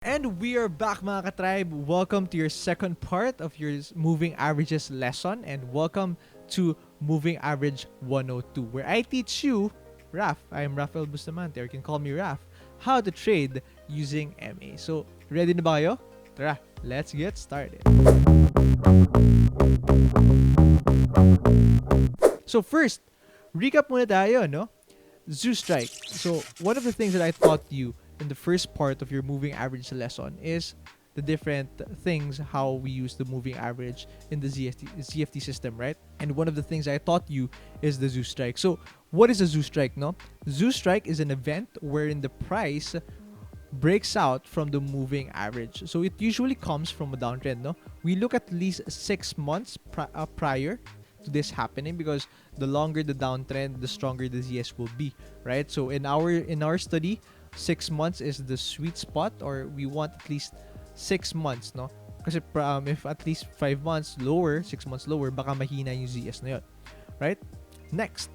And we are back, mga katribe. Welcome to your second part of your moving averages lesson, and welcome to Moving Average 102, where I teach you, Raf, I'm Rafael Bustamante, or you can call me Raf, how to trade using MA. So, ready na ba kayo? Tara, let's get started. So first, recap muna tayo, no? Zoo Strike. So, one of the things that I taught you in the first part of your moving average lesson is the different things how we use the moving average in the ZFT system, right? And one of the things I taught you is the Zoo Strike. So, what is a Zoo Strike, no? Zoo Strike is an event wherein the price breaks out from the moving average. So, it usually comes from a downtrend, no? We look at least 6 months prior to this happening, because the longer the downtrend, the stronger the ZS will be, right? So in our study, 6 months is the sweet spot, or we want at least 6 months, no? Kasi if at least 5 months lower, 6 months lower, baka mahina yung ZS na yun, right? Next,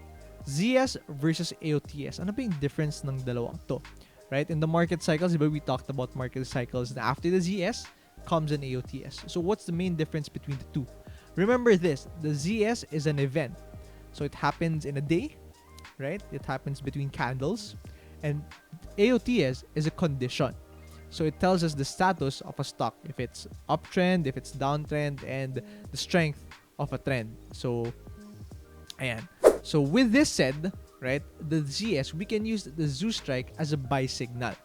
ZS versus AOTS. Ano ba yung difference ng dalawang to? Right? In the market cycles, diba, we talked about market cycles, na after the ZS comes an AOTS. So what's the main difference between the two? Remember this, the ZS is an event. So it happens in a day, right? It happens between candles. And AOTS is a condition. So it tells us the status of a stock, if it's uptrend, if it's downtrend, and the strength of a trend. So, ayan. So with this said, right, the ZS, we can use the Zoo Strike as a buy signal.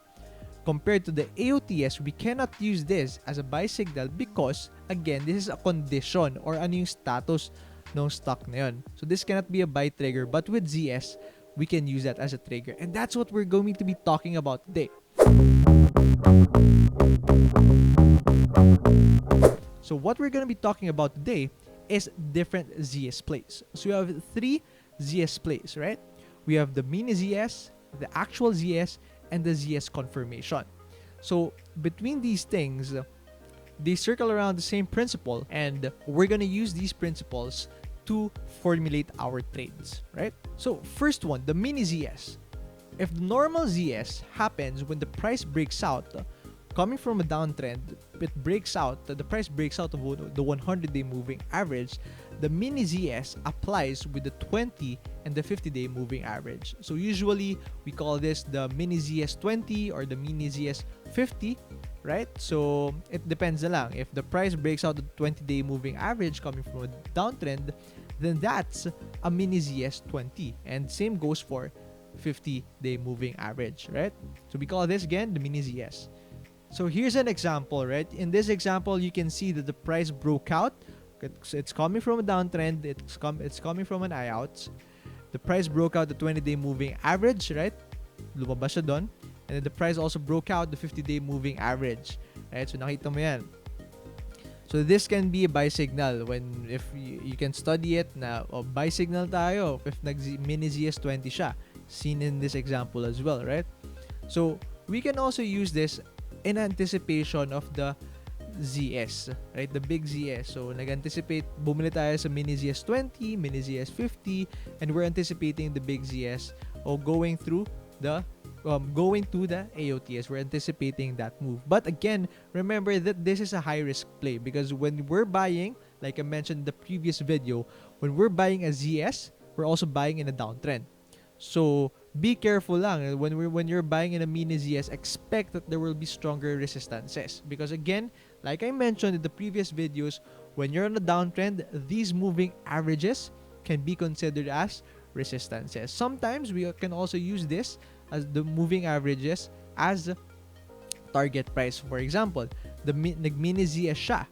Compared to the AOTS, we cannot use this as a buy signal because, again, this is a condition or ano yung status ng stock na yun. So this cannot be a buy trigger, but with ZS, we can use that as a trigger. And that's what we're going to be talking about today. So what we're going to be talking about today is different ZS plays. So we have 3 ZS plays, right? We have the mini ZS, the actual ZS, and the ZS Confirmation. So between these things, they circle around the same principle, and we're gonna use these principles to formulate our trades, right? So first one, the mini ZS. If the normal ZS happens when the price breaks out, coming from a downtrend, it breaks out, the price breaks out of the 100-day moving average, the mini ZS applies with the 20 and the 50-day moving average. So usually, we call this the mini ZS 20 or the mini ZS 50, right? So it depends na lang. If the price breaks out the 20-day moving average coming from a downtrend, then that's a mini ZS 20. And same goes for 50-day moving average, right? So we call this again the mini ZS. So here's an example, right? In this example, you can see that the price broke out. It's coming from a downtrend. It's coming from an IOUT. The price broke out the 20-day moving average, right? Lumabas siya doon. And then the price also broke out the 50-day moving average, right? So nakita mo yan. So this can be a buy signal if you can study it na buy signal tayo if mini ZS 20 siya, seen in this example as well, right? So we can also use this in anticipation of the ZS, right? The big ZS. So, nag-anticipate, bumili tayo sa mini ZS 20, mini ZS 50, and we're anticipating the big ZS or going to the AOTS. We're anticipating that move. But again, remember that this is a high-risk play because when we're buying, like I mentioned in the previous video, when we're buying a ZS, we're also buying in a downtrend. So, be careful lang. When you're buying in a mini ZS, expect that there will be stronger resistances. Because again, like I mentioned in the previous videos, when you're on a downtrend, these moving averages can be considered as resistances. Sometimes we can also use this as the moving averages as target price. For example, nag-mini ZS siya,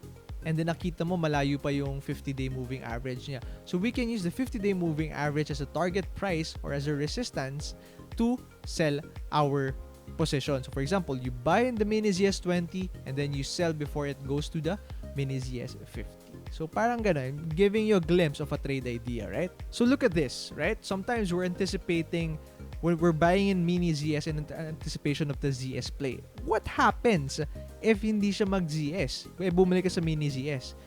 and then nakita mo malayo pa yung 50-day moving average niya. So we can use the 50-day moving average as a target price or as a resistance to sell our position. So for example, you buy in the mini ZS 20 and then you sell before it goes to the mini ZS 50. So parang ganun, giving you a glimpse of a trade idea, right? So look at this, right? Sometimes we're anticipating when we're buying in mini ZS in anticipation of the ZS play. What happens if hindi siya mag-ZS? Kaya bumili ka sa mini ZS.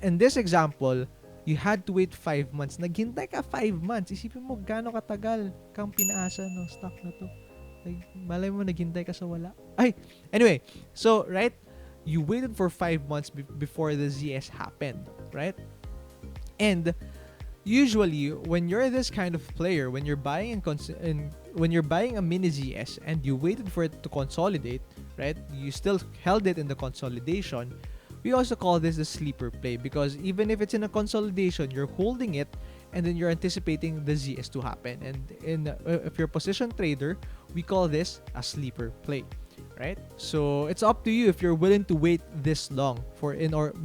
In this example, you had to wait 5 months. Naghintay ka 5 months. Isipin mo gaano katagal kang pinaasa ng stock na to. Malay mo, naghintay ka sa wala. Ay, anyway. So, right? You waited for 5 months before the ZS happened, right? And usually, when you're this kind of player, when you're buying when you're buying a mini ZS and you waited for it to consolidate, right? You still held it in the consolidation. We also call this the sleeper play because even if it's in a consolidation, you're holding it and then you're anticipating the ZS to happen. And if you're a position trader, we call this a sleeper play, right? So it's up to you if you're willing to wait this long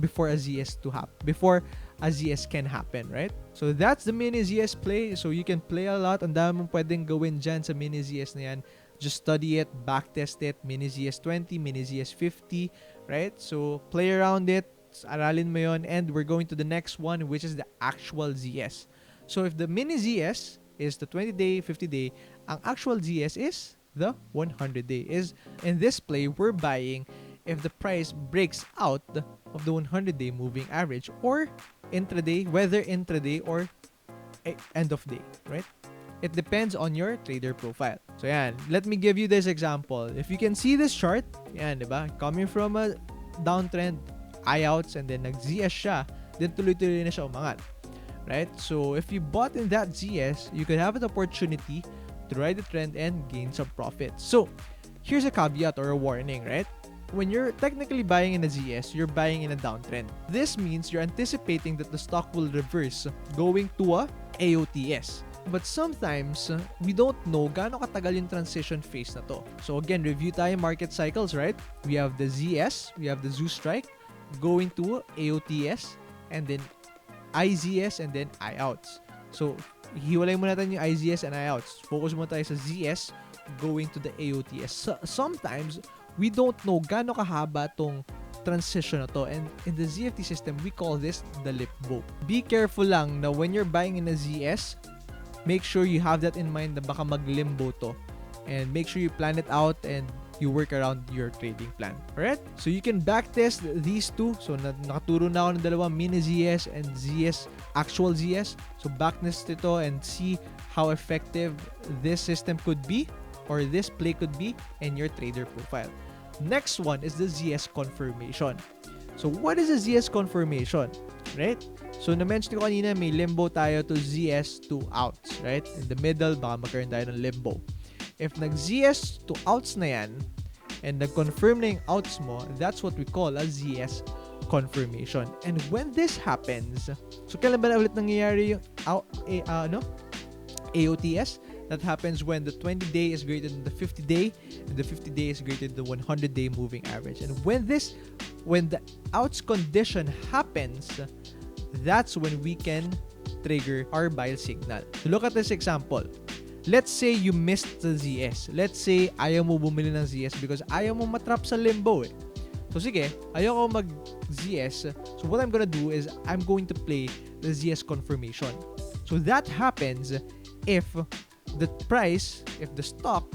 before a ZS to happen, before a ZS can happen, right? So that's the mini ZS play. So you can play a lot. Ang dami mong pwedeng gawin dyan sa mini ZS na yan. Just study it, backtest it, mini ZS 20, mini ZS 50, right? So play around it, aralin mo yun, and we're going to the next one, which is the actual ZS. So if the mini ZS is the 20-day, 50-day, ang actual ZS is the 100-day. Is in this play, we're buying if the price breaks out of the 100-day moving average or intraday, whether intraday or end of day, right? It depends on your trader profile. So yan, let me give you this example. If you can see this chart, yan, diba? Coming from a downtrend, IOUTS, and then nag-ZS siya, then tuloy-tuloy na siya umangat. Right? So if you bought in that ZS, you could have an opportunity to ride the trend and gain some profits. So here's a caveat or a warning, right? When you're technically buying in a ZS, you're buying in a downtrend. This means you're anticipating that the stock will reverse going to a AOTS. But sometimes, we don't know gaano katagal yung transition phase na to. So again, review tayo market cycles, right? We have the ZS, we have the Zoo Strike, going to AOTS, and then IZS, and then IOUTS. So, hiwalay muna natin yung IZS and IOUTS. Focus muna tayo sa ZS, going to the AOTS. So, sometimes, we don't know gaano kahaba tong transition na to. And in the ZFT system, we call this the limbo. Be careful lang na when you're buying in a ZS, make sure you have that in mind na baka mag-limbo to. And make sure you plan it out and you work around your trading plan. Alright? So you can backtest these two. So nakaturo na ako ng dalawa, mini ZS and ZS, actual ZS. So backtest ito and see how effective this system could be or this play could be in your trader profile. Next one is the ZS confirmation. So what is a ZS confirmation? Right? So na-mention ko kanina, may limbo tayo to ZS to outs, right? In the middle, baka magkaroon tayo ng limbo. If nag-ZS to outs na yan, and nag-confirm na yung outs mo, that's what we call a ZS confirmation. And when this happens, so kailan ba na ulit nangyayari yung AOTS? That happens when the 20-day is greater than the 50-day, and the 50-day is greater than the 100-day moving average. And when the outs condition happens, that's when we can trigger our buy signal. So look at this example. Let's say you missed the ZS. Let's say ayaw mo bumili ng ZS because ayaw mo matrap sa limbo eh. So sige, ayaw ko mag-ZS. So what I'm gonna do is I'm going to play the ZS confirmation. So that happens if the price, if the stock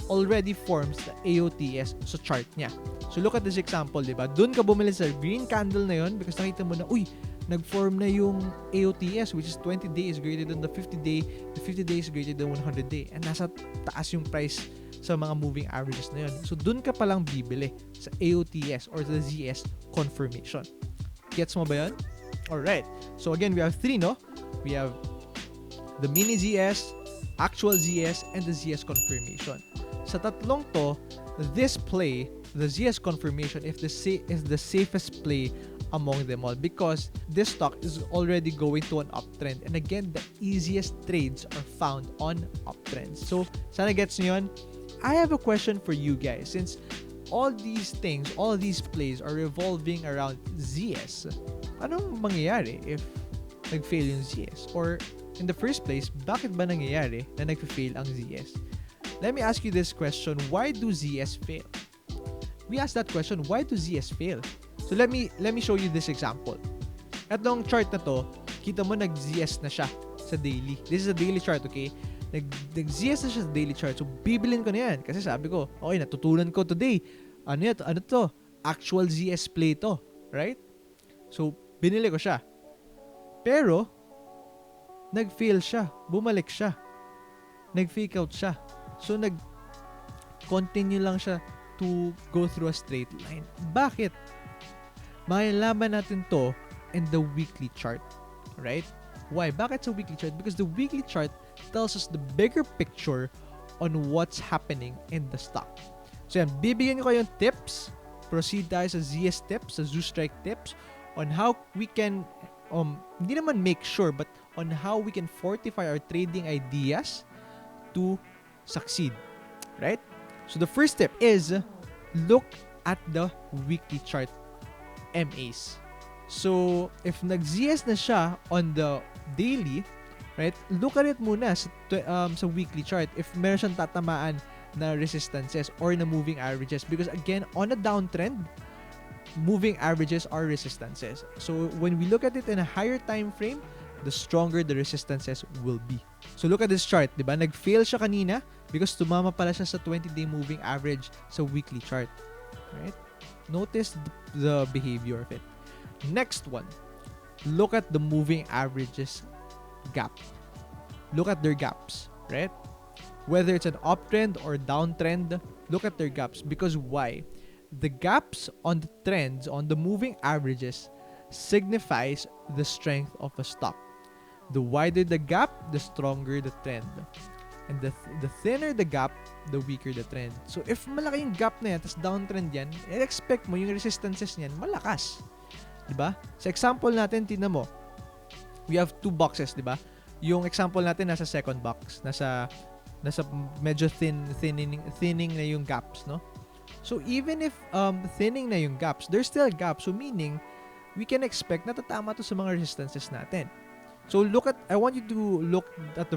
already forms the AOTS sa chart niya. So look at this example, diba? Doon ka bumili sa green candle na yon because nakita mo na, uy, nag-form na yung AOTS which is 20 days greater than the 50-day, the 50 days greater than 100-day. And nasa taas yung price sa mga moving averages na yun. So doon ka palang bibili sa AOTS or the ZS confirmation. Gets mo ba yun? Alright. So again, we have three, no? We have the mini ZS, actual ZS, and the ZS confirmation. Sa tatlong to, this play, the ZS confirmation, is the safest play among them all because this stock is already going to an uptrend. And again, the easiest trades are found on uptrends. So, sana gets nyo yun? I have a question for you guys. Since all these things, all these plays are revolving around ZS, anong mangyayari if nag-fail yung ZS? Or in the first place, bakit ba nangyayari na nag-fail ang ZS? Let me ask you this question. Why do ZS fail? We asked that question, why do ZS fail? So let me show you this example. Etong chart na to, kita mo nag-ZS na siya sa daily. This is a daily chart, okay? Nag-ZS na siya sa daily chart. So bibilin ko na yan kasi sabi ko, okay, natutunan ko today. Ano to? Actual ZS play to, right? So binili ko siya. Pero nag-fail siya, bumalik siya. Nag-fake out siya. So continue lang siya to go through a straight line. Bakit? Malalaman natin to in the weekly chart, right? Why? Bakit sa weekly chart? Because the weekly chart tells us the bigger picture on what's happening in the stock. So yan, bibigyan ko kayong tips. Proceed tayo sa ZS tips, sa Zoo Strike tips on how we can, hindi naman make sure, but on how we can fortify our trading ideas to succeed, right? So the first tip is look at the weekly chart MAs. So if nag-ZS na siya on the daily, right? Look at it muna sa weekly chart if meron siyang tatamaan na resistances or na moving averages, because again, on a downtrend, moving averages are resistances. So when we look at it in a higher time frame, the stronger the resistances will be. So look at this chart, di ba? Nag-fail siya kanina because tumama pala siya sa 20-day moving average sa weekly chart. Right? Notice the behavior of it. Next one, look at the moving averages gap. Look at their gaps, right? Whether it's an uptrend or downtrend, look at their gaps. Because why? The gaps on the trends, on the moving averages, signifies the strength of a stock. The wider the gap, the stronger the trend. And the thinner the gap, the weaker the trend. So if malaki yung gap na yan, tas downtrend yan, expect mo yung resistances niyan malakas. Diba? Sa example natin, tingnan mo, we have two boxes, diba? Yung example natin nasa second box, nasa medyo thinning na yung gaps, no? So even if thinning na yung gaps, there's still gaps. So meaning, we can expect na tatama to sa mga resistances natin. So I want you to look at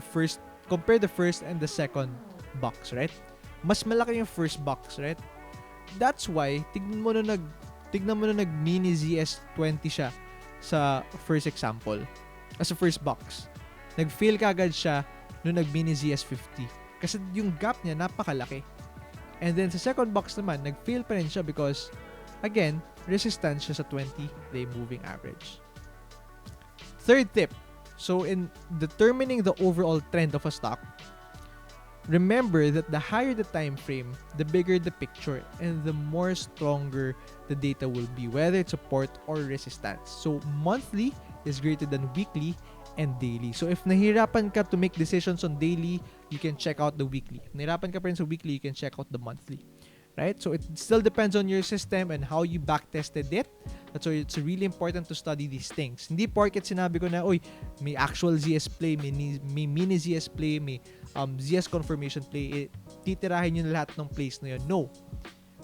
compare the first and the second box, right? Mas malaki yung first box, right? That's why, tignan mo na nag-mini ZS20 siya sa first example. As a first box. Nag-fail kagad siya nung nag-mini ZS50. Kasi yung gap niya napakalaki. And then sa second box naman, nag-fail pa rin siya because, again, resistance siya sa 20-day moving average. Third tip. So in determining the overall trend of a stock, remember that the higher the time frame, the bigger the picture, and the more stronger the data will be, whether it's support or resistance. So monthly is greater than weekly and daily. So if nahirapan ka to make decisions on daily, you can check out the weekly. If nahirapan ka pa rin sa weekly, you can check out the monthly. Right? So it still depends on your system and how you backtested it. That's why it's really important to study these things. Hindi porket sinabi ko na, oy, may actual ZS play, may mini ZS play, may ZS confirmation play, titirahin yun lahat ng plays na yun. No.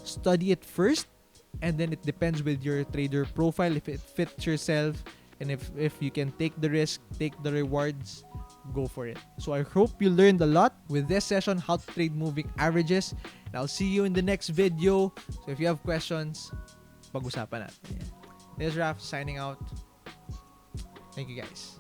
Study it first, and then it depends with your trader profile, if it fits yourself, and if you can take the risk, take the rewards, go for it. So I hope you learned a lot with this session, how to trade moving averages. And I'll see you in the next video. So if you have questions, pag-usapan natin. This is Raf signing out. Thank you guys.